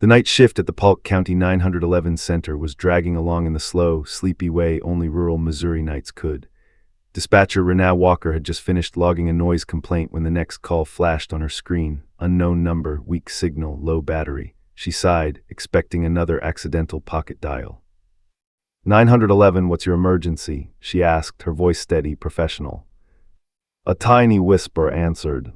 The night shift at the Polk County 911 Center was dragging along in the slow, sleepy way only rural Missouri nights could. Dispatcher Renaa Walker had just finished logging a noise complaint when the next call flashed on her screen. Unknown number, weak signal, low battery. She sighed, expecting another accidental pocket dial. 911, what's your emergency? She asked, her voice steady, professional. A tiny whisper answered.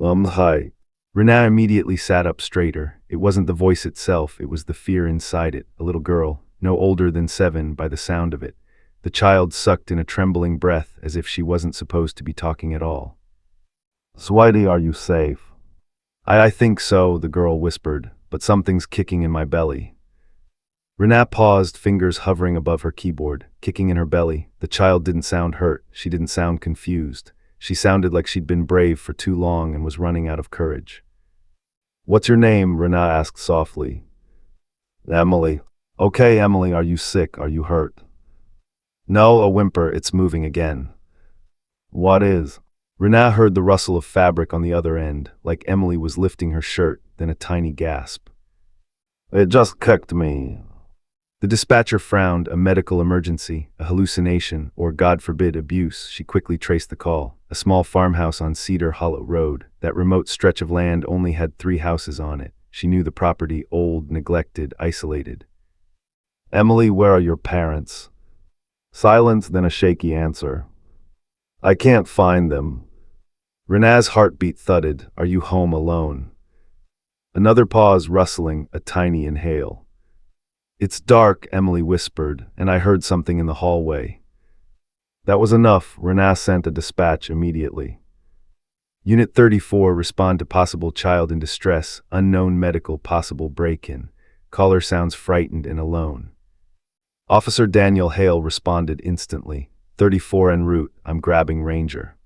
Hi. Renaa immediately sat up straighter. It wasn't the voice itself, it was the fear inside it. A little girl, no older than 7 by the sound of it. The child sucked in a trembling breath as if she wasn't supposed to be talking at all. Sweetie, are you safe? I think so, the girl whispered, but something's kicking in my belly. Renaa paused, fingers hovering above her keyboard, kicking in her belly. The child didn't sound hurt, she didn't sound confused. She sounded like she'd been brave for too long and was running out of courage. What's your name? Renaa asked softly. Emily. Okay, Emily, are you sick? Are you hurt? No, a whimper, it's moving again. What is? Renaa heard the rustle of fabric on the other end, like Emily was lifting her shirt, then a tiny gasp. It just kicked me. The dispatcher frowned, a medical emergency, a hallucination, or God forbid abuse. She quickly traced the call. A small farmhouse on Cedar Hollow Road. That remote stretch of land only had 3 houses on it. She knew the property, old, neglected, isolated. Emily, where are your parents? Silence, then a shaky answer. I can't find them. Renaa's heartbeat thudded. Are you home alone? Another pause, rustling, a tiny inhale. It's dark, Emily whispered, and I heard something in the hallway. That was enough. Renaa sent a dispatch immediately. Unit 34, respond to possible child in distress, unknown medical, possible break-in. Caller sounds frightened and alone. Officer Daniel Hale responded instantly. 34 en route, I'm grabbing Ranger.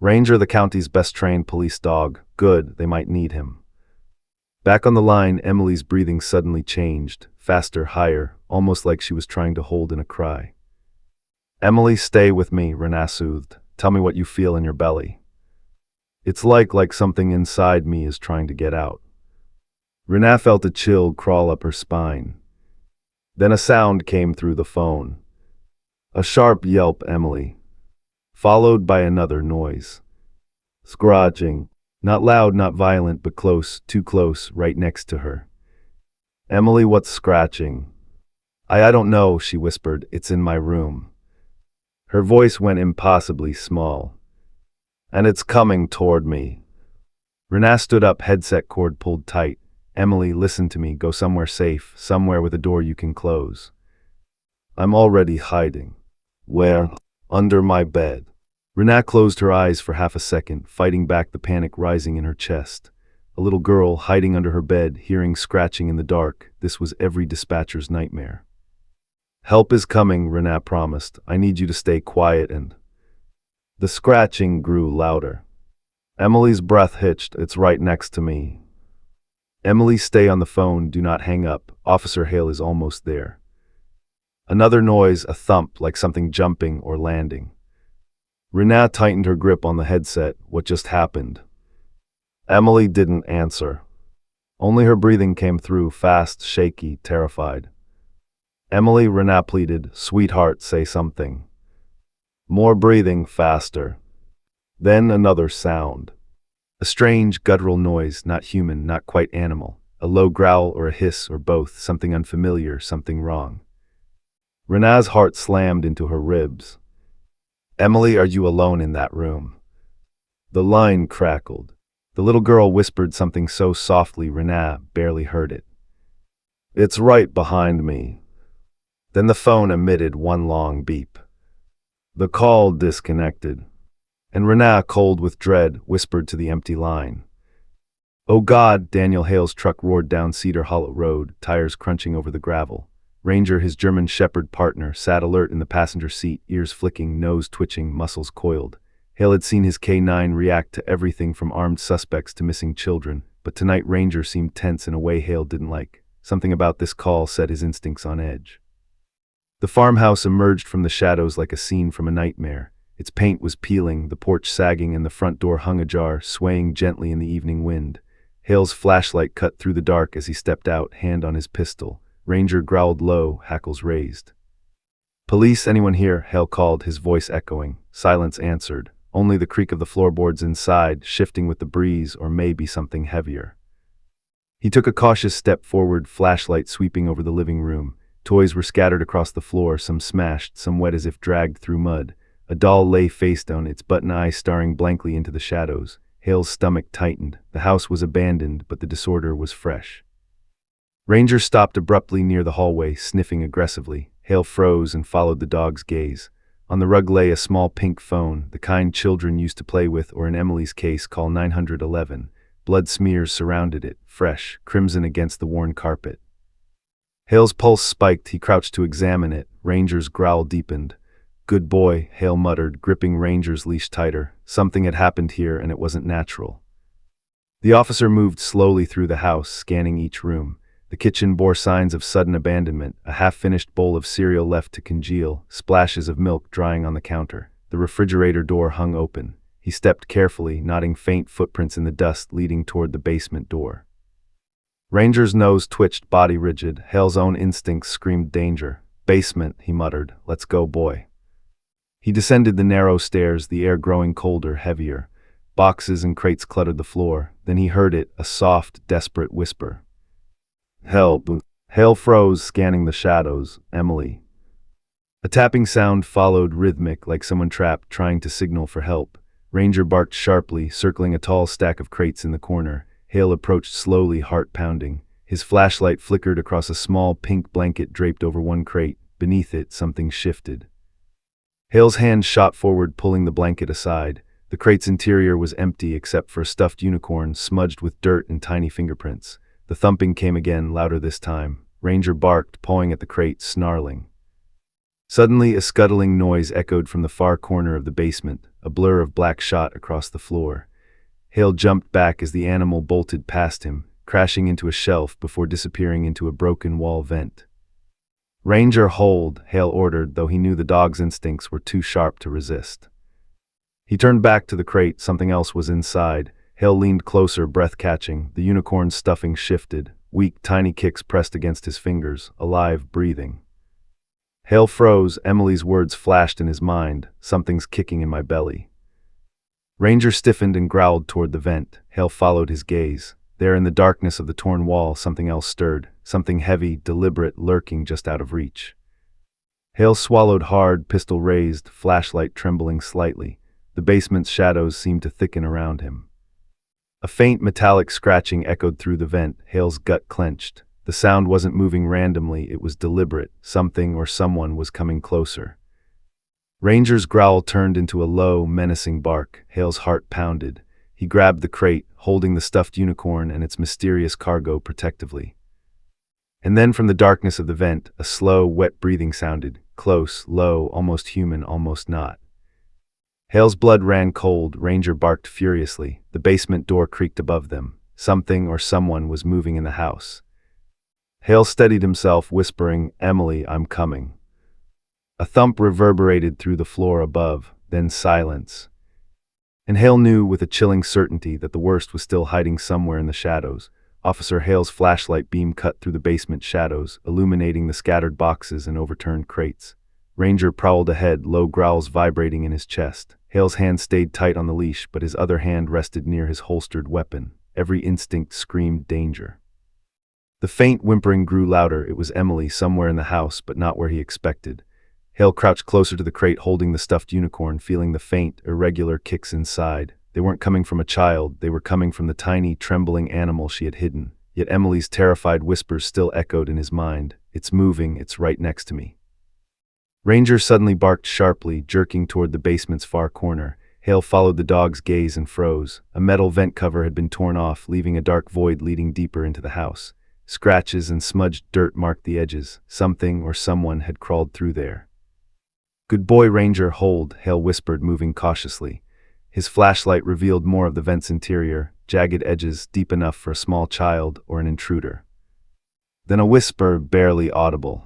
Ranger, the county's best-trained police dog. Good, they might need him. Back on the line, Emily's breathing suddenly changed, faster, higher, almost like she was trying to hold in a cry. Emily, stay with me, Renaa soothed. Tell me what you feel in your belly. It's like something inside me is trying to get out. Renaa felt a chill crawl up her spine. Then a sound came through the phone. A sharp yelp, Emily. Followed by another noise. Scratching. Not loud, not violent, but close, too close, right next to her. Emily, what's scratching? I don't know, she whispered. It's in my room. Her voice went impossibly small. And it's coming toward me. Renaa stood up, headset cord pulled tight. Emily, listen to me. Go somewhere safe, somewhere with a door you can close. I'm already hiding. Where? Under my bed. Renaa closed her eyes for half a second, fighting back the panic rising in her chest. A little girl hiding under her bed, hearing scratching in the dark. This was every dispatcher's nightmare. Help is coming, Renaa promised. I need you to stay quiet and... The scratching grew louder. Emily's breath hitched. It's right next to me. Emily, stay on the phone. Do not hang up. Officer Hale is almost there. Another noise, a thump, like something jumping or landing. Renaa tightened her grip on the headset. What just happened? Emily didn't answer. Only her breathing came through, fast, shaky, terrified. Emily, Renaa pleaded, sweetheart, say something. More breathing, faster. Then another sound. A strange, guttural noise, not human, not quite animal. A low growl or a hiss or both, something unfamiliar, something wrong. Renaa's heart slammed into her ribs. Emily, are you alone in that room? The line crackled. The little girl whispered something so softly Renaa barely heard it. It's right behind me. Then the phone emitted one long beep. The call disconnected. And Renaa, cold with dread, whispered to the empty line. Oh God, Daniel Hale's truck roared down Cedar Hollow Road, tires crunching over the gravel. Ranger, his German Shepherd partner, sat alert in the passenger seat, ears flicking, nose twitching, muscles coiled. Hale had seen his K9 react to everything from armed suspects to missing children, but tonight Ranger seemed tense in a way Hale didn't like. Something about this call set his instincts on edge. The farmhouse emerged from the shadows like a scene from a nightmare. Its paint was peeling, the porch sagging, and the front door hung ajar, swaying gently in the evening wind. Hale's flashlight cut through the dark as he stepped out, hand on his pistol. Ranger growled low, hackles raised. "Police, anyone here?" Hale called, his voice echoing. Silence answered, only the creak of the floorboards inside, shifting with the breeze, or maybe something heavier. He took a cautious step forward, flashlight sweeping over the living room. Toys were scattered across the floor, some smashed, some wet as if dragged through mud. A doll lay face down, its button eyes staring blankly into the shadows. Hale's stomach tightened. The house was abandoned, but the disorder was fresh. Ranger stopped abruptly near the hallway, sniffing aggressively. Hale froze and followed the dog's gaze. On the rug lay a small pink phone, the kind children used to play with, or in Emily's case, call 911. Blood smears surrounded it, fresh, crimson against the worn carpet. Hale's pulse spiked. He crouched to examine it. Ranger's growl deepened. "Good boy," Hale muttered, gripping Ranger's leash tighter. Something had happened here, and it wasn't natural. The officer moved slowly through the house, scanning each room. The kitchen bore signs of sudden abandonment, a half-finished bowl of cereal left to congeal, splashes of milk drying on the counter. The refrigerator door hung open. He stepped carefully, noting faint footprints in the dust leading toward the basement door. Ranger's nose twitched, body rigid. Hale's own instincts screamed danger. "Basement," he muttered. "Let's go, boy." He descended the narrow stairs, the air growing colder, heavier. Boxes and crates cluttered the floor. Then he heard it, a soft, desperate whisper. "Help." Hale froze, scanning the shadows. "Emily." A tapping sound followed, rhythmic, like someone trapped, trying to signal for help. Ranger barked sharply, circling a tall stack of crates in the corner. Hale approached slowly, heart pounding. His flashlight flickered across a small pink blanket draped over one crate. Beneath it, something shifted. Hale's hand shot forward, pulling the blanket aside. The crate's interior was empty except for a stuffed unicorn, smudged with dirt and tiny fingerprints. The thumping came again, louder this time. Ranger barked, pawing at the crate, snarling. Suddenly, a scuttling noise echoed from the far corner of the basement, a blur of black shot across the floor. Hale jumped back as the animal bolted past him, crashing into a shelf before disappearing into a broken wall vent. "Ranger, hold," Hale ordered, though he knew the dog's instincts were too sharp to resist. He turned back to the crate. Something else was inside. Hale leaned closer, breath catching. The unicorn's stuffing shifted. Weak, tiny kicks pressed against his fingers, alive, breathing. Hale froze. Emily's words flashed in his mind. "Something's kicking in my belly." Ranger stiffened and growled toward the vent. Hale followed his gaze. There in the darkness of the torn wall, something else stirred. Something heavy, deliberate, lurking just out of reach. Hale swallowed hard, pistol raised, flashlight trembling slightly. The basement's shadows seemed to thicken around him. A faint metallic scratching echoed through the vent. Hale's gut clenched. The sound wasn't moving randomly, it was deliberate. Something or someone was coming closer. Ranger's growl turned into a low, menacing bark. Hale's heart pounded. He grabbed the crate, holding the stuffed unicorn and its mysterious cargo protectively. And then from the darkness of the vent, a slow, wet breathing sounded. Close, low, almost human, almost not. Hale's blood ran cold. Ranger barked furiously. The basement door creaked above them. Something or someone was moving in the house. Hale steadied himself, whispering, "Emily, I'm coming." A thump reverberated through the floor above, then silence. And Hale knew with a chilling certainty that the worst was still hiding somewhere in the shadows. Officer Hale's flashlight beam cut through the basement shadows, illuminating the scattered boxes and overturned crates. Ranger prowled ahead, low growls vibrating in his chest. Hale's hand stayed tight on the leash, but his other hand rested near his holstered weapon. Every instinct screamed danger. The faint whimpering grew louder. It was Emily, somewhere in the house, but not where he expected. Hale crouched closer to the crate, holding the stuffed unicorn, feeling the faint, irregular kicks inside. They weren't coming from a child, they were coming from the tiny, trembling animal she had hidden. Yet Emily's terrified whispers still echoed in his mind. "It's moving, it's right next to me." Ranger suddenly barked sharply, jerking toward the basement's far corner. Hale followed the dog's gaze and froze. A metal vent cover had been torn off, leaving a dark void leading deeper into the house. Scratches and smudged dirt marked the edges. Something or someone had crawled through there. "Good boy, Ranger, hold," Hale whispered, moving cautiously. His flashlight revealed more of the vent's interior, jagged edges deep enough for a small child or an intruder. Then a whisper, barely audible.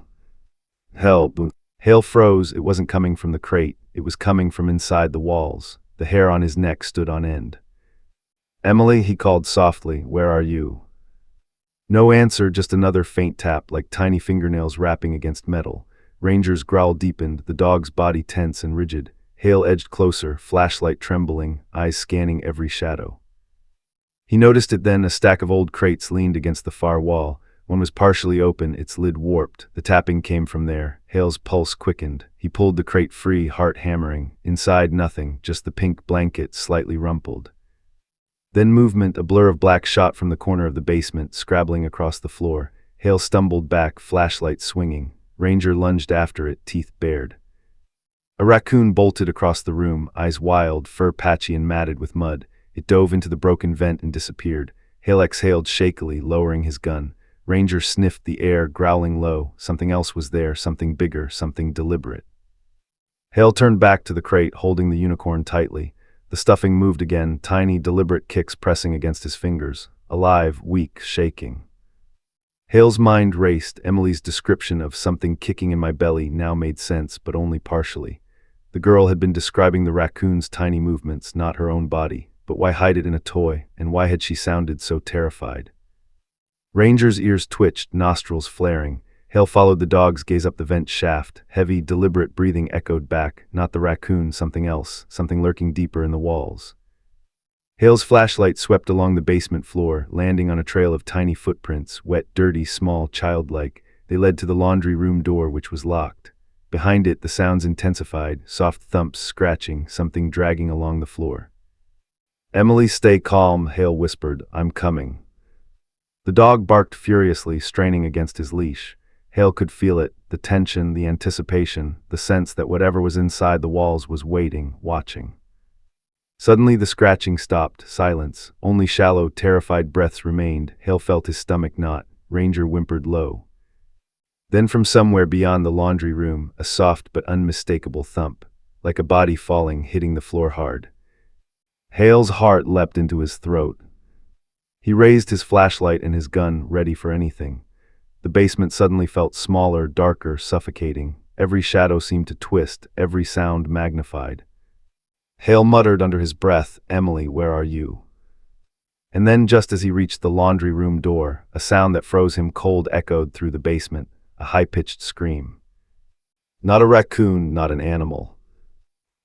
"Help." Hale froze. It wasn't coming from the crate. It was coming from inside the walls. The hair on his neck stood on end. Emily, he called softly, where are you? No answer, just another faint tap, like tiny fingernails rapping against metal. Ranger's growl deepened, the dog's body tense and rigid. Hale edged closer, flashlight trembling, eyes scanning every shadow. He noticed it then, a stack of old crates leaned against the far wall. One was partially open, its lid warped. The tapping came from there. Hale's pulse quickened. He pulled the crate free, heart hammering. Inside, nothing, just the pink blanket, slightly rumpled. Then movement, a blur of black shot from the corner of the basement, scrabbling across the floor. Hale stumbled back, flashlight swinging. Ranger lunged after it, teeth bared. A raccoon bolted across the room, eyes wild, fur patchy and matted with mud. It dove into the broken vent and disappeared. Hale exhaled shakily, lowering his gun. Ranger sniffed the air, growling low. Something else was there, something bigger, something deliberate. Hale turned back to the crate, holding the unicorn tightly. The stuffing moved again, tiny, deliberate kicks pressing against his fingers. Alive, weak, shaking. Hale's mind raced. Emily's description of something kicking in my belly now made sense, but only partially. The girl had been describing the raccoon's tiny movements, not her own body. But why hide it in a toy, and why had she sounded so terrified? Ranger's ears twitched, nostrils flaring. Hale followed the dog's gaze up the vent shaft. Heavy, deliberate breathing echoed back. Not the raccoon, something else, something lurking deeper in the walls. Hale's flashlight swept along the basement floor, landing on a trail of tiny footprints, wet, dirty, small, childlike. They led to the laundry room door, which was locked. Behind it, the sounds intensified, soft thumps, scratching, something dragging along the floor. Emily, stay calm, Hale whispered. I'm coming. The dog barked furiously, straining against his leash. Hale could feel it, the tension, the anticipation, the sense that whatever was inside the walls was waiting, watching. Suddenly the scratching stopped, silence. Only shallow, terrified breaths remained. Hale felt his stomach knot. Ranger whimpered low. Then from somewhere beyond the laundry room, a soft but unmistakable thump, like a body falling, hitting the floor hard. Hale's heart leapt into his throat. He raised his flashlight and his gun, ready for anything. The basement suddenly felt smaller, darker, suffocating. Every shadow seemed to twist, every sound magnified. Hale muttered under his breath, Emily, where are you? And then, just as he reached the laundry room door, a sound that froze him cold echoed through the basement, a high-pitched scream. Not a raccoon, not an animal.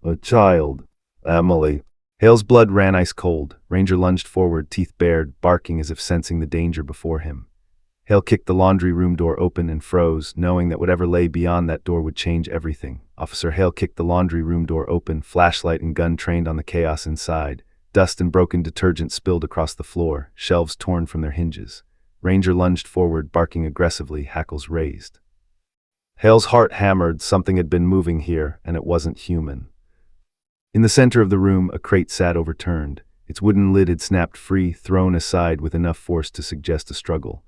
A child. Emily. Hale's blood ran ice cold. Ranger lunged forward, teeth bared, barking as if sensing the danger before him. Hale kicked the laundry room door open and froze, knowing that whatever lay beyond that door would change everything. Officer Hale kicked the laundry room door open, flashlight and gun trained on the chaos inside. Dust and broken detergent spilled across the floor, shelves torn from their hinges. Ranger lunged forward, barking aggressively, hackles raised. Hale's heart hammered. Something had been moving here, and it wasn't human. In the center of the room, a crate sat overturned. Its wooden lid had snapped free, thrown aside with enough force to suggest a struggle.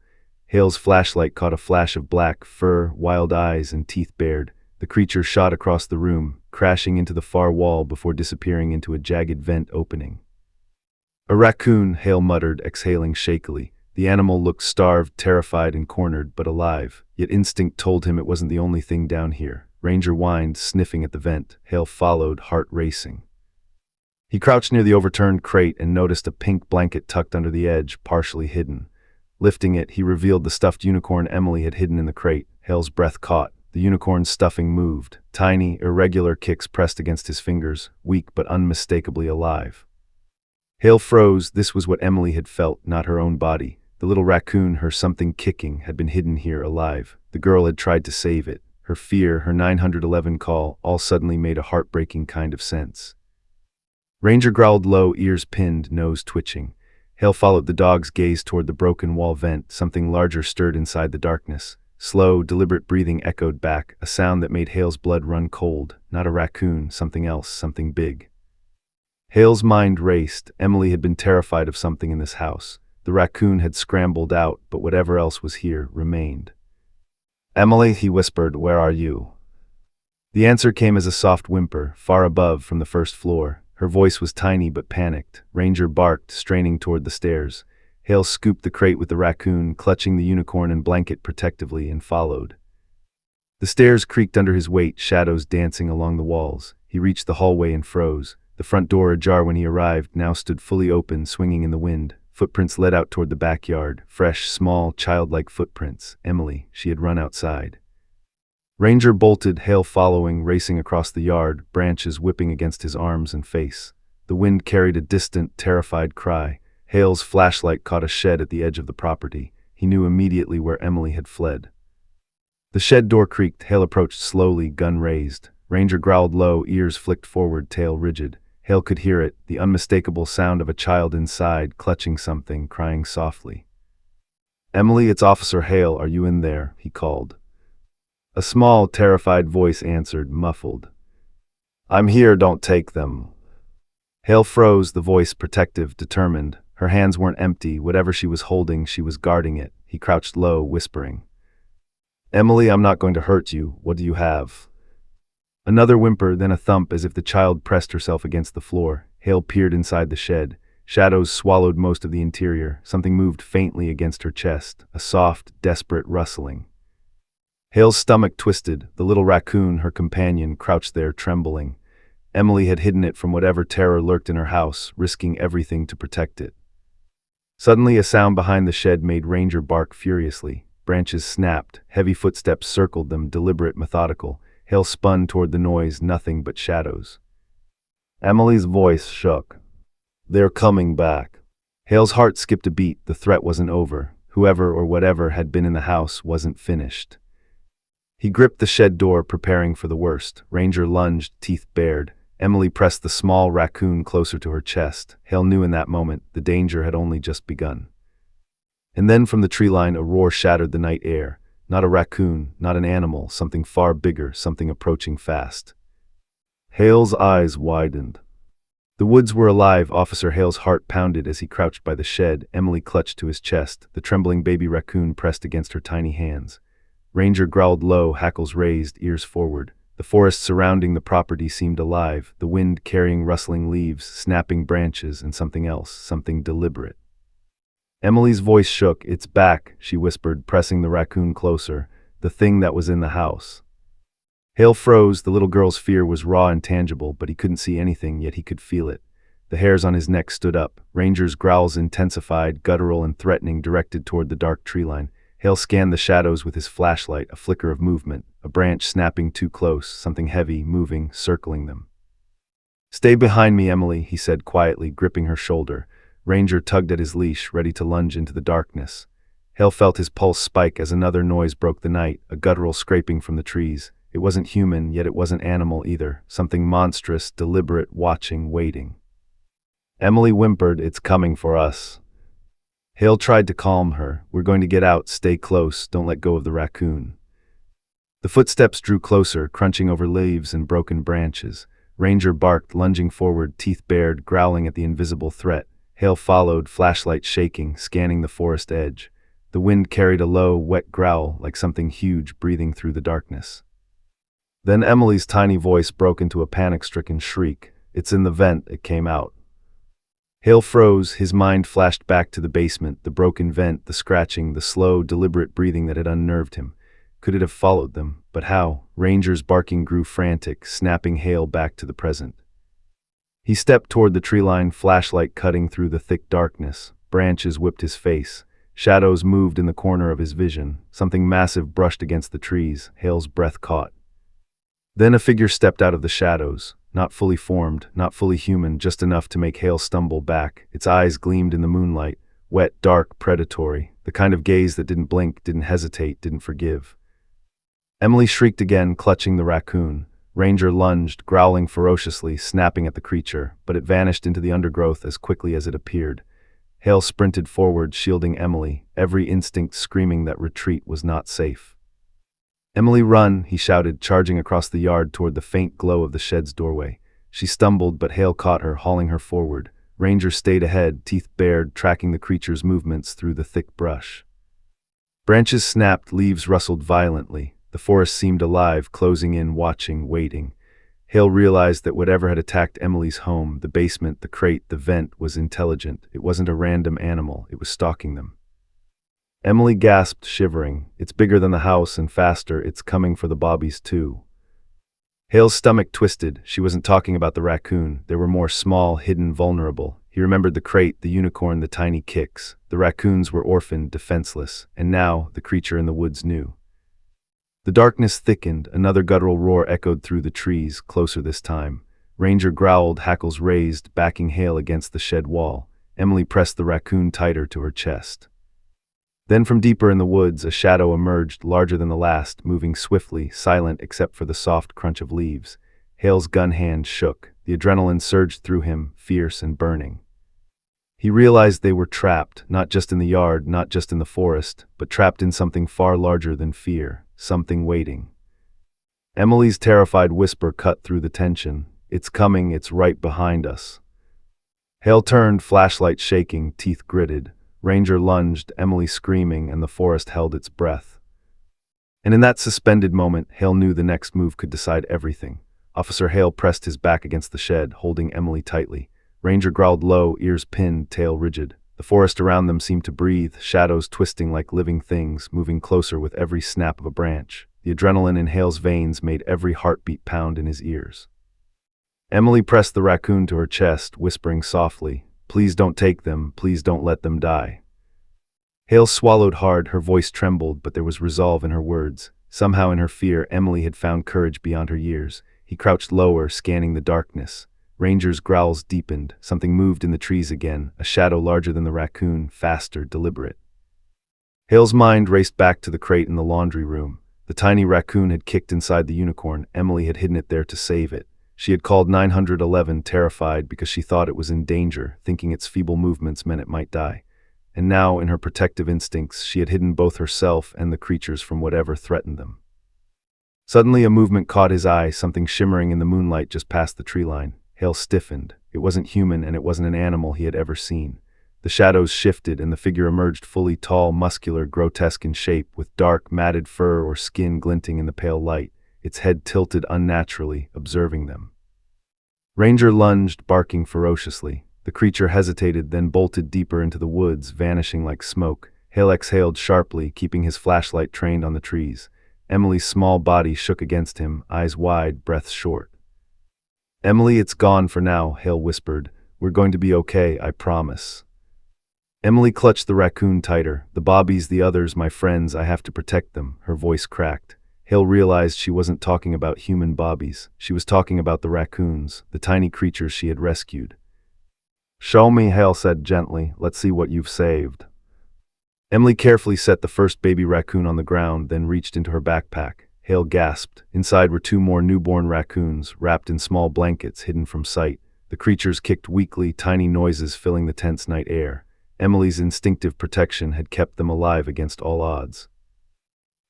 Hale's flashlight caught a flash of black fur, wild eyes, and teeth bared. The creature shot across the room, crashing into the far wall before disappearing into a jagged vent opening. A raccoon, Hale muttered, exhaling shakily. The animal looked starved, terrified, and cornered, but alive. Yet instinct told him it wasn't the only thing down here. Ranger whined, sniffing at the vent. Hale followed, heart racing. He crouched near the overturned crate and noticed a pink blanket tucked under the edge, partially hidden. Lifting it, he revealed the stuffed unicorn Emily had hidden in the crate. Hale's breath caught. The unicorn's stuffing moved. Tiny, irregular kicks pressed against his fingers, weak but unmistakably alive. Hale froze. This was what Emily had felt, not her own body. The little raccoon, her something kicking, had been hidden here alive. The girl had tried to save it. Her fear, her 911 call, all suddenly made a heartbreaking kind of sense. Ranger growled low, ears pinned, nose twitching. Hale followed the dog's gaze toward the broken wall vent. Something larger stirred inside the darkness. Slow, deliberate breathing echoed back, a sound that made Hale's blood run cold. Not a raccoon, something else, something big. Hale's mind raced. Emily had been terrified of something in this house. The raccoon had scrambled out, but whatever else was here remained. Emily, he whispered, where are you? The answer came as a soft whimper, far above from the first floor. Her voice was tiny but panicked. Ranger barked, straining toward the stairs. Hale scooped the crate with the raccoon, clutching the unicorn and blanket protectively, and followed. The stairs creaked under his weight, shadows dancing along the walls. He reached the hallway and froze. The front door, ajar when he arrived, now stood fully open, swinging in the wind. Footprints led out toward the backyard, fresh, small, childlike footprints. Emily, she had run outside. Ranger bolted, Hale following, racing across the yard, branches whipping against his arms and face. The wind carried a distant, terrified cry. Hale's flashlight caught a shed at the edge of the property. He knew immediately where Emily had fled. The shed door creaked. Hale approached slowly, gun raised. Ranger growled low, ears flicked forward, tail rigid. Hale could hear it, the unmistakable sound of a child inside, clutching something, crying softly. "Emily, it's Officer Hale. Are you in there?" he called. A small, terrified voice answered, muffled. "I'm here, don't take them." Hale froze, the voice protective, determined. Her hands weren't empty. Whatever she was holding, she was guarding it. He crouched low, whispering, "Emily, I'm not going to hurt you. What do you have?" Another whimper, then a thump as if the child pressed herself against the floor. Hale peered inside the shed. Shadows swallowed most of the interior. Something moved faintly against her chest, a soft, desperate rustling. Hale's stomach twisted. The little raccoon, her companion, crouched there, trembling. Emily had hidden it from whatever terror lurked in her house, risking everything to protect it. Suddenly, a sound behind the shed made Ranger bark furiously. Branches snapped. Heavy footsteps circled them, deliberate, methodical. Hale spun toward the noise, nothing but shadows. Emily's voice shook. "They're coming back." Hale's heart skipped a beat. The threat wasn't over. Whoever or whatever had been in the house wasn't finished. He gripped the shed door, preparing for the worst. Ranger lunged, teeth bared. Emily pressed the small raccoon closer to her chest. Hale knew in that moment the danger had only just begun. And then from the tree line a roar shattered the night air. Not a raccoon, not an animal, something far bigger, something approaching fast. Hale's eyes widened. The woods were alive. Officer Hale's heart pounded as he crouched by the shed. Emily clutched to his chest, the trembling baby raccoon pressed against her tiny hands. Ranger growled low, hackles raised, ears forward. The forest surrounding the property seemed alive, the wind carrying rustling leaves, snapping branches, and something else, something deliberate. Emily's voice shook. "It's back," she whispered, pressing the raccoon closer, "the thing that was in the house." Hale froze. The little girl's fear was raw and tangible, but he couldn't see anything, yet he could feel it. The hairs on his neck stood up. Ranger's growls intensified, guttural and threatening, directed toward the dark tree line. Hale scanned the shadows with his flashlight, a flicker of movement, a branch snapping too close, something heavy, moving, circling them. "Stay behind me, Emily," he said quietly, gripping her shoulder. Ranger tugged at his leash, ready to lunge into the darkness. Hale felt his pulse spike as another noise broke the night, a guttural scraping from the trees. It wasn't human, yet it wasn't animal either. Something monstrous, deliberate, watching, waiting. Emily whimpered, "It's coming for us." Hale tried to calm her. "We're going to get out. Stay close. Don't let go of the raccoon." The footsteps drew closer, crunching over leaves and broken branches. Ranger barked, lunging forward, teeth bared, growling at the invisible threat. Hale followed, flashlight shaking, scanning the forest edge. The wind carried a low, wet growl, like something huge breathing through the darkness. Then Emily's tiny voice broke into a panic-stricken shriek. "It's in the vent," it came out. Hale froze. His mind flashed back to the basement, the broken vent, the scratching, the slow, deliberate breathing that had unnerved him. Could it have followed them? But how? Ranger's barking grew frantic, snapping Hale back to the present. He stepped toward the tree line, flashlight cutting through the thick darkness. Branches whipped his face. Shadows moved in the corner of his vision. Something massive brushed against the trees. Hale's breath caught. Then a figure stepped out of the shadows. Not fully formed, not fully human, just enough to make Hale stumble back. Its eyes gleamed in the moonlight. Wet, dark, predatory. The kind of gaze that didn't blink, didn't hesitate, didn't forgive. Emily shrieked again, clutching the raccoon. Ranger lunged, growling ferociously, snapping at the creature, but it vanished into the undergrowth as quickly as it appeared. Hale sprinted forward, shielding Emily, every instinct screaming that retreat was not safe. "Emily, run!" he shouted, charging across the yard toward the faint glow of the shed's doorway. She stumbled, but Hale caught her, hauling her forward. Ranger stayed ahead, teeth bared, tracking the creature's movements through the thick brush. Branches snapped, leaves rustled violently. The forest seemed alive, closing in, watching, waiting. Hale realized that whatever had attacked Emily's home, the basement, the crate, the vent, was intelligent. It wasn't a random animal, it was stalking them. Emily gasped, shivering. "It's bigger than the house and faster. It's coming for the Bobbies too." Hale's stomach twisted. She wasn't talking about the raccoon. They were more small, hidden, vulnerable. He remembered the crate, the unicorn, the tiny kicks. The raccoons were orphaned, defenseless, and now the creature in the woods knew. The darkness thickened. Another guttural roar echoed through the trees, closer this time. Ranger growled, hackles raised, backing Hale against the shed wall. Emily pressed the raccoon tighter to her chest. Then from deeper in the woods, a shadow emerged, larger than the last, moving swiftly, silent except for the soft crunch of leaves. Hale's gun hand shook. The adrenaline surged through him, fierce and burning. He realized they were trapped, not just in the yard, not just in the forest, but trapped in something far larger than fear, something waiting. Emily's terrified whisper cut through the tension. "It's coming, it's right behind us." Hale turned, flashlight shaking, teeth gritted. Ranger lunged, Emily screaming, and the forest held its breath. And in that suspended moment, Hale knew the next move could decide everything. Officer Hale pressed his back against the shed, holding Emily tightly. Ranger growled low, ears pinned, tail rigid. The forest around them seemed to breathe, shadows twisting like living things, moving closer with every snap of a branch. The adrenaline in Hale's veins made every heartbeat pound in his ears. Emily pressed the raccoon to her chest, whispering softly, "Please don't take them, please don't let them die." Hale swallowed hard, her voice trembled, but there was resolve in her words. Somehow in her fear, Emily had found courage beyond her years. He crouched lower, scanning the darkness. Ranger's growls deepened. Something moved in the trees again, a shadow larger than the raccoon, faster, deliberate. Hale's mind raced back to the crate in the laundry room. The tiny raccoon had kicked inside the unicorn. Emily had hidden it there to save it. She had called 911, terrified because she thought it was in danger, thinking its feeble movements meant it might die. And now, in her protective instincts, she had hidden both herself and the creatures from whatever threatened them. Suddenly, a movement caught his eye, something shimmering in the moonlight just past the tree line. Hale stiffened. It wasn't human, and it wasn't an animal he had ever seen. The shadows shifted, and the figure emerged fully tall, muscular, grotesque in shape, with dark, matted fur or skin glinting in the pale light, its head tilted unnaturally, observing them. Ranger lunged, barking ferociously. The creature hesitated, then bolted deeper into the woods, vanishing like smoke. Hale exhaled sharply, keeping his flashlight trained on the trees. Emily's small body shook against him, eyes wide, breath short. "Emily, it's gone for now," Hale whispered. "We're going to be okay, I promise." Emily clutched the raccoon tighter. "The Bobbies, the others, my friends, I have to protect them." Her voice cracked. Hale realized she wasn't talking about human Bobbies. She was talking about the raccoons, the tiny creatures she had rescued. "Show me," Hale said gently. "Let's see what you've saved." Emily carefully set the first baby raccoon on the ground, then reached into her backpack. Hale gasped. Inside were two more newborn raccoons, wrapped in small blankets, hidden from sight. The creatures kicked weakly, tiny noises filling the tense night air. Emily's instinctive protection had kept them alive against all odds.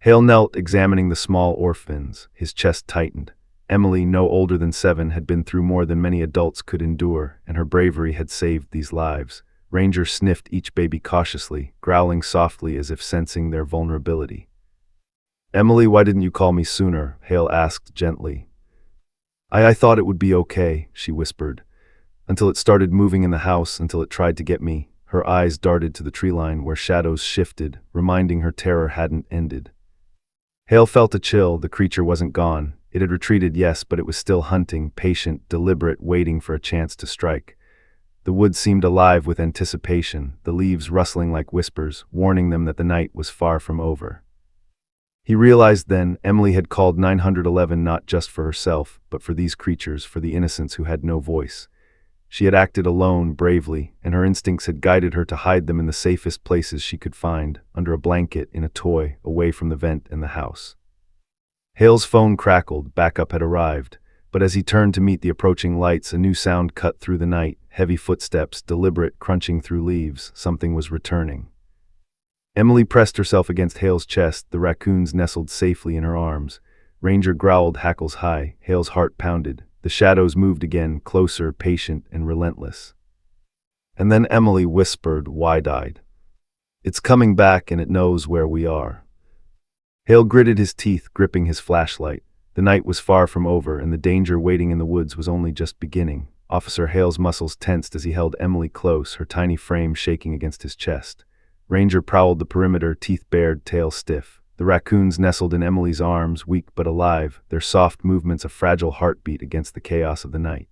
Hale knelt, examining the small orphans. His chest tightened. Emily, no older than 7, had been through more than many adults could endure, and her bravery had saved these lives. Ranger sniffed each baby cautiously, growling softly as if sensing their vulnerability. "Emily, why didn't you call me sooner?" Hale asked gently. I thought it would be okay," she whispered. "Until it started moving in the house, until it tried to get me." Her eyes darted to the tree line where shadows shifted, reminding her terror hadn't ended. Hale felt a chill. The creature wasn't gone. It had retreated, yes, but it was still hunting, patient, deliberate, waiting for a chance to strike. The woods seemed alive with anticipation, the leaves rustling like whispers, warning them that the night was far from over. He realized then Emily had called 911 not just for herself, but for these creatures, for the innocents who had no voice. She had acted alone, bravely, and her instincts had guided her to hide them in the safest places she could find, under a blanket, in a toy, away from the vent and the house. Hale's phone crackled. Backup had arrived, but as he turned to meet the approaching lights, a new sound cut through the night. Heavy footsteps, deliberate, crunching through leaves. Something was returning. Emily pressed herself against Hale's chest, the raccoons nestled safely in her arms. Ranger growled, hackles high. Hale's heart pounded. The shadows moved again, closer, patient, and relentless. And then Emily whispered, wide-eyed, "It's coming back, and it knows where we are." Hale gritted his teeth, gripping his flashlight. The night was far from over, and the danger waiting in the woods was only just beginning. Officer Hale's muscles tensed as he held Emily close, her tiny frame shaking against his chest. Ranger prowled the perimeter, teeth bared, tail stiff. The raccoons nestled in Emily's arms, weak but alive, their soft movements a fragile heartbeat against the chaos of the night.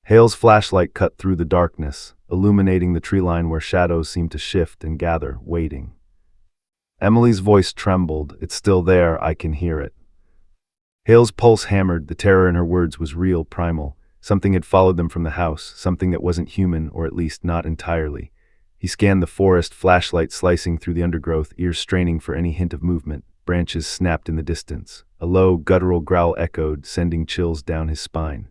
Hale's flashlight cut through the darkness, illuminating the tree line where shadows seemed to shift and gather, waiting. Emily's voice trembled. "It's still there, I can hear it." Hale's pulse hammered, the terror in her words was real, primal. Something had followed them from the house, something that wasn't human, or at least not entirely. He scanned the forest, flashlight slicing through the undergrowth, ears straining for any hint of movement. Branches snapped in the distance. A low, guttural growl echoed, sending chills down his spine.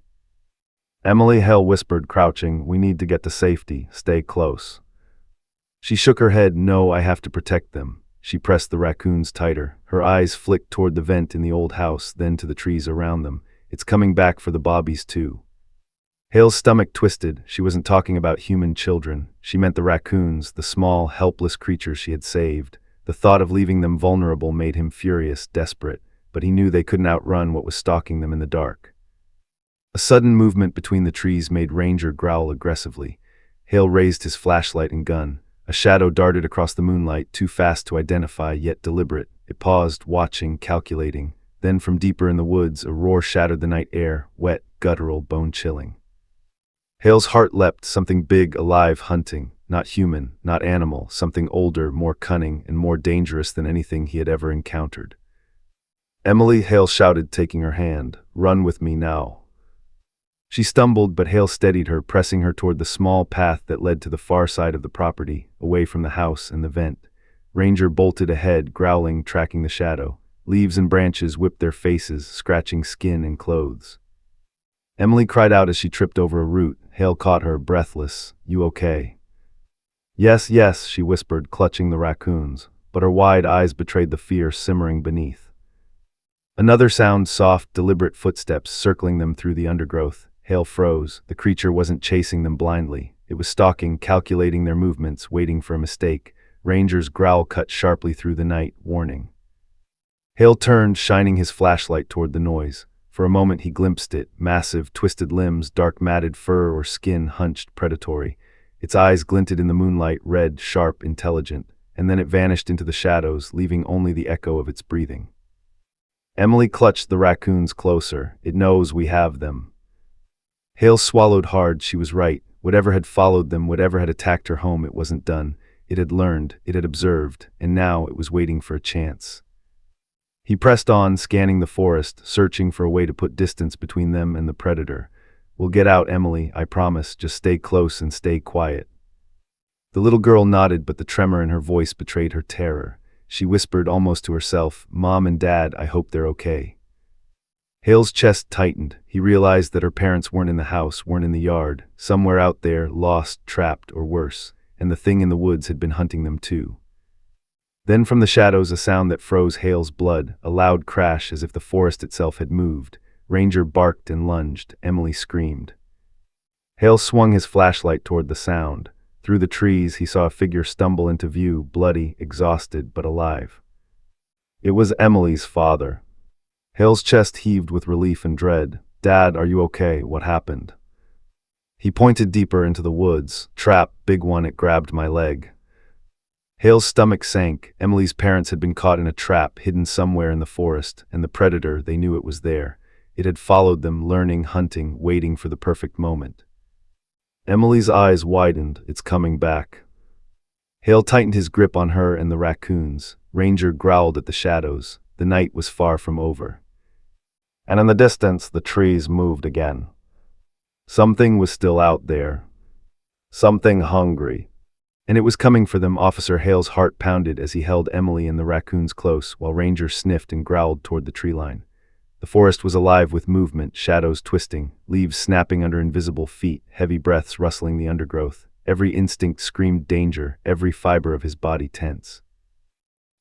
"Emily," Hale whispered, crouching, "we need to get to safety. Stay close." She shook her head. "No, I have to protect them." She pressed the raccoons tighter. Her eyes flicked toward the vent in the old house, then to the trees around them. "It's coming back for the Bobbies, too." Hale's stomach twisted. She wasn't talking about human children. She meant the raccoons, the small, helpless creatures she had saved. The thought of leaving them vulnerable made him furious, desperate, but he knew they couldn't outrun what was stalking them in the dark. A sudden movement between the trees made Ranger growl aggressively. Hale raised his flashlight and gun. A shadow darted across the moonlight, too fast to identify, yet deliberate. It paused, watching, calculating. Then from deeper in the woods, a roar shattered the night air, wet, guttural, bone-chilling. Hale's heart leapt, something big, alive, hunting. Not human, not animal, something older, more cunning, and more dangerous than anything he had ever encountered. "Emily," Hale shouted, taking her hand. "Run with me now." She stumbled, but Hale steadied her, pressing her toward the small path that led to the far side of the property, away from the house and the vent. Ranger bolted ahead, growling, tracking the shadow. Leaves and branches whipped their faces, scratching skin and clothes. Emily cried out as she tripped over a root. Hale caught her, breathless. "You okay?" "Yes, yes," she whispered, clutching the raccoons, but her wide eyes betrayed the fear simmering beneath. Another sound, soft, deliberate footsteps circling them through the undergrowth. Hale froze. The creature wasn't chasing them blindly. It was stalking, calculating their movements, waiting for a mistake. Ranger's growl cut sharply through the night, warning. Hale turned, shining his flashlight toward the noise. For a moment he glimpsed it, massive, twisted limbs, dark matted fur or skin hunched, predatory. Its eyes glinted in the moonlight, red, sharp, intelligent, and then it vanished into the shadows, leaving only the echo of its breathing. Emily clutched the raccoons closer. "It knows we have them." Hale swallowed hard. She was right. Whatever had followed them, whatever had attacked her home, it wasn't done. It had learned, it had observed, and now it was waiting for a chance. He pressed on, scanning the forest, searching for a way to put distance between them and the predator. "We'll get out, Emily, I promise. Just stay close and stay quiet." The little girl nodded, but the tremor in her voice betrayed her terror. She whispered almost to herself, "Mom and Dad, I hope they're okay." Hale's chest tightened. He realized that her parents weren't in the house, weren't in the yard, somewhere out there, lost, trapped, or worse, and the thing in the woods had been hunting them too. Then from the shadows a sound that froze Hale's blood, a loud crash as if the forest itself had moved. Ranger barked and lunged. Emily screamed. Hale swung his flashlight toward the sound. Through the trees he saw a figure stumble into view, bloody, exhausted, but alive. It was Emily's father. Hale's chest heaved with relief and dread. "Dad, are you okay? What happened?" He pointed deeper into the woods. "Trap, big one, it grabbed my leg." Hale's stomach sank. Emily's parents had been caught in a trap, hidden somewhere in the forest, and the predator, they knew it was there. It had followed them, learning, hunting, waiting for the perfect moment. Emily's eyes widened. "It's coming back." Hale tightened his grip on her and the raccoons. Ranger growled at the shadows. The night was far from over. And in the distance, the trees moved again. Something was still out there. Something hungry. And it was coming for them. Officer Hale's heart pounded as he held Emily and the raccoons close, while Ranger sniffed and growled toward the tree line. The forest was alive with movement, shadows twisting, leaves snapping under invisible feet, heavy breaths rustling the undergrowth. Every instinct screamed danger, every fiber of his body tense.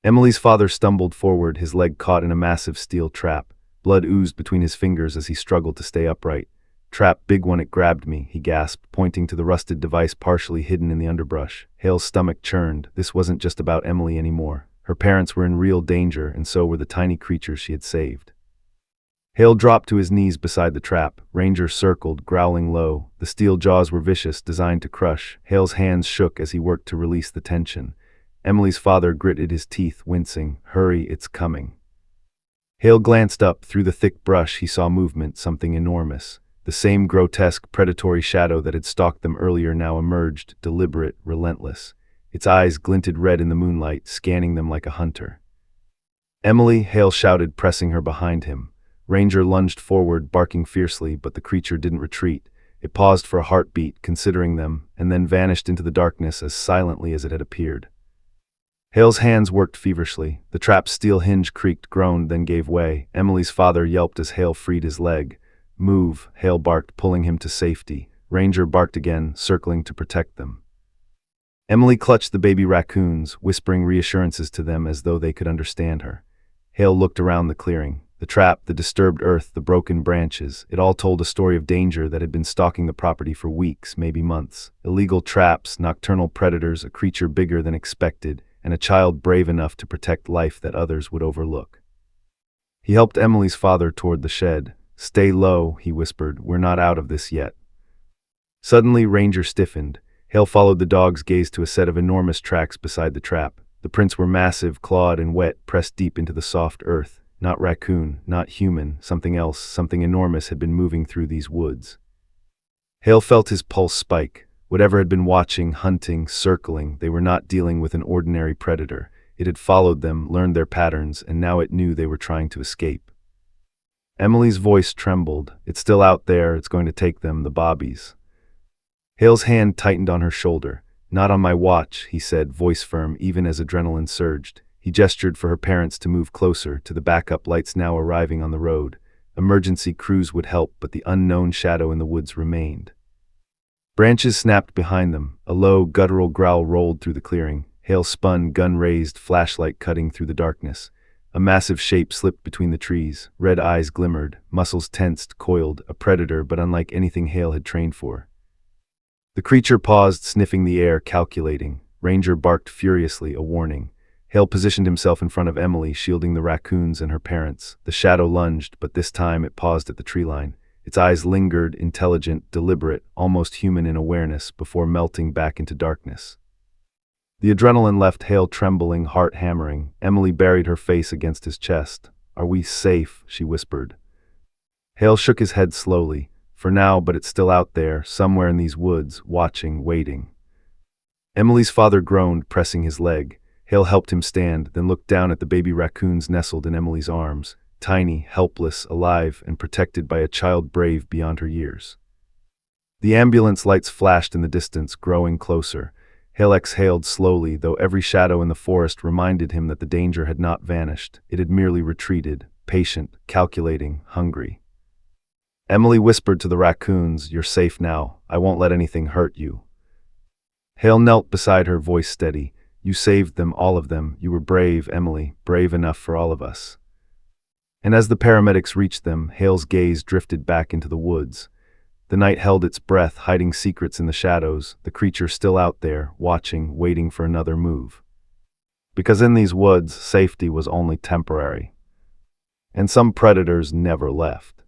Emily's father stumbled forward, his leg caught in a massive steel trap. Blood oozed between his fingers as he struggled to stay upright. "Trap, big one, it grabbed me," he gasped, pointing to the rusted device partially hidden in the underbrush. Hale's stomach churned. This wasn't just about Emily anymore. Her parents were in real danger, and so were the tiny creatures she had saved. Hale dropped to his knees beside the trap. Ranger circled, growling low. The steel jaws were vicious, designed to crush. Hale's hands shook as he worked to release the tension. Emily's father gritted his teeth, wincing. Hurry, it's coming. Hale glanced up. Through the thick brush he saw movement, something enormous. The same grotesque, predatory shadow that had stalked them earlier now emerged, deliberate, relentless. Its eyes glinted red in the moonlight, scanning them like a hunter. Emily, Hale shouted, pressing her behind him. Ranger lunged forward, barking fiercely, but the creature didn't retreat. It paused for a heartbeat, considering them, and then vanished into the darkness as silently as it had appeared. Hale's hands worked feverishly. The trap's steel hinge creaked, groaned, then gave way. Emily's father yelped as Hale freed his leg. Move, Hale barked, pulling him to safety. Ranger barked again, circling to protect them. Emily clutched the baby raccoons, whispering reassurances to them as though they could understand her. Hale looked around the clearing. The trap, the disturbed earth, the broken branches, it all told a story of danger that had been stalking the property for weeks, maybe months. Illegal traps, nocturnal predators, a creature bigger than expected, and a child brave enough to protect life that others would overlook. He helped Emily's father toward the shed. Stay low, he whispered, we're not out of this yet. Suddenly, Ranger stiffened. Hale followed the dog's gaze to a set of enormous tracks beside the trap. The prints were massive, clawed and wet, pressed deep into the soft earth. Not raccoon, not human, something else, something enormous had been moving through these woods. Hale felt his pulse spike. Whatever had been watching, hunting, circling, they were not dealing with an ordinary predator. It had followed them, learned their patterns, and now it knew they were trying to escape. Emily's voice trembled. It's still out there, it's going to take them, the Bobbies. Hale's hand tightened on her shoulder. Not on my watch, he said, voice firm even as adrenaline surged. He gestured for her parents to move closer, to the backup lights now arriving on the road. Emergency crews would help, but the unknown shadow in the woods remained. Branches snapped behind them. A low, guttural growl rolled through the clearing. Hale spun, gun raised, flashlight cutting through the darkness. A massive shape slipped between the trees. Red eyes glimmered, muscles tensed, coiled, a predator but unlike anything Hale had trained for. The creature paused, sniffing the air, calculating. Ranger barked furiously, a warning. Hale positioned himself in front of Emily, shielding the raccoons and her parents. The shadow lunged, but this time it paused at the tree line. Its eyes lingered, intelligent, deliberate, almost human in awareness, before melting back into darkness. The adrenaline left Hale trembling, heart hammering. Emily buried her face against his chest. Are we safe? She whispered. Hale shook his head slowly. For now, but it's still out there, somewhere in these woods, watching, waiting. Emily's father groaned, pressing his leg. Hale helped him stand, then looked down at the baby raccoons nestled in Emily's arms, tiny, helpless, alive, and protected by a child brave beyond her years. The ambulance lights flashed in the distance, growing closer. Hale exhaled slowly, though every shadow in the forest reminded him that the danger had not vanished. It had merely retreated, patient, calculating, hungry. Emily whispered to the raccoons, "You're safe now. I won't let anything hurt you." Hale knelt beside her, voice steady. "You saved them, all of them. You were brave, Emily, brave enough for all of us." And as the paramedics reached them, Hale's gaze drifted back into the woods. The night held its breath, hiding secrets in the shadows, the creature still out there, watching, waiting for another move. Because in these woods, safety was only temporary. And some predators never left.